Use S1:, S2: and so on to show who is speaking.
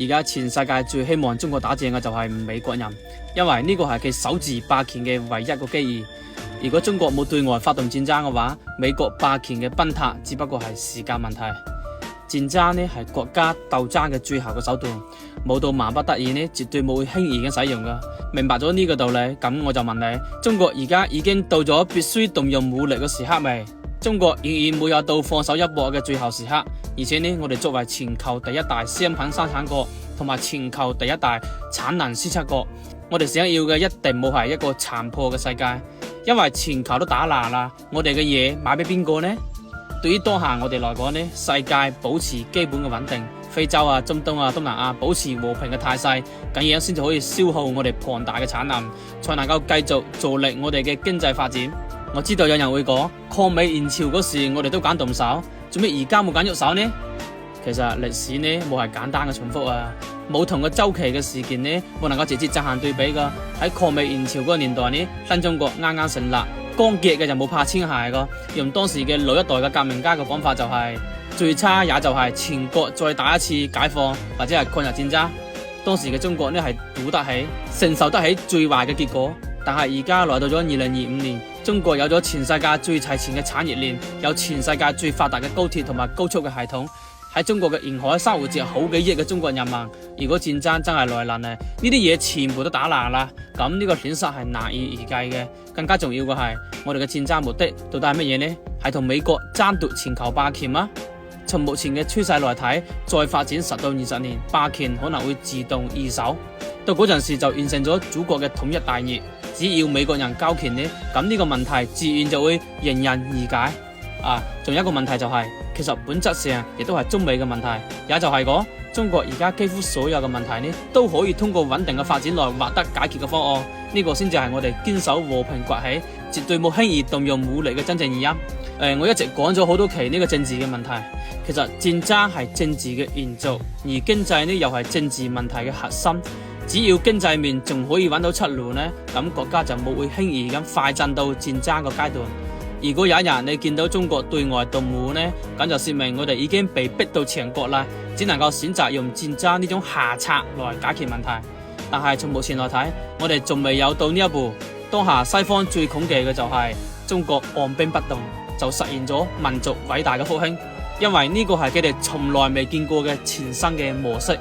S1: 而家全世界最希望中國打仗嘅就係美國人，因為呢個係佢守住霸權嘅唯一個機遇。如果中國冇對外發動戰爭嘅話，美國霸權嘅崩塌只不過係時間問題。戰爭呢係國家鬥爭嘅最後嘅手段，冇到萬不得已呢，絕對冇會輕易咁使用噶。明白咗呢個道理，咁我就問你：中國而家已經到咗必須動用武力嘅時刻未？中國仍然冇有到放手一搏嘅最後時刻，而且呢，我哋作為全球第一大商品生產國同埋全球第一大產能輸出國，我哋想要嘅一定冇係一個殘破嘅世界，因為全球都打爛啦，我哋嘅嘢買俾邊個呢？對於當下我哋來講呢，世界保持基本嘅穩定，非洲啊、中東啊、東南亞保持和平嘅態勢，咁樣先至可以消耗我哋龐大嘅產能，才能夠繼續助力我哋嘅經濟發展。我知道有人會講，抗美援朝嗰時我哋都揀動手，做咩而家冇揀喐手呢？其實歷史呢冇係簡單嘅重複啊，冇同個周期嘅事件呢冇能夠直接正行對比噶。喺抗美援朝嗰個年代呢，新中國啱啱成立，剛傑嘅就冇怕遷徙噶。用當時嘅老一代嘅革命家嘅講法就係，最差也就係全國再打一次解放或者係抗日戰爭。當時嘅中國呢係賭得起，承受得起最壞嘅結果。但係而家來到咗2025年，中國有咗全世界最齊全嘅產業鏈，有全世界最發達嘅高鐵同埋高速嘅系統。喺中國嘅沿海生活住好幾億嘅中國人民，如果戰爭真係來臨呢啲嘢全部都打爛啦，咁呢個損失係難以預計嘅。更加重要嘅係，我哋嘅戰爭目的到底係乜嘢呢？係同美國爭奪全球霸權嗎？從目前嘅趨勢來睇，再發展10到20年，霸權可能會自動易手，到嗰陣時就完成咗祖國嘅統一大業。只要美國人交權呢，咁呢個問題自然就會迎刃而解。仲有一個問題就係，其實本質上亦都係中美嘅問題，也就係講中國而家幾乎所有嘅問題呢，都可以通過穩定嘅發展來獲得解決嘅方案。呢個先至係我哋堅守和平崛起，絕對冇輕易動用武力嘅真正原因。我一直講咗好多期呢個政治嘅問題，其實戰爭係政治嘅延續，而經濟呢又係政治問題嘅核心。只要經濟面仲可以揾到出路呢，咁國家就冇會輕易咁快進到戰爭個階段。如果有一日你見到中國對外動武呢，咁就說明我哋已經被逼到牆角啦，只能夠選擇用戰爭呢種下策來解決問題。但係從目前來睇，我哋仲未有到呢一步。當下西方最恐懼嘅就係中國按兵不動就實現咗民族偉大嘅復興，因為呢個係佢哋從來未見過嘅全新嘅模式。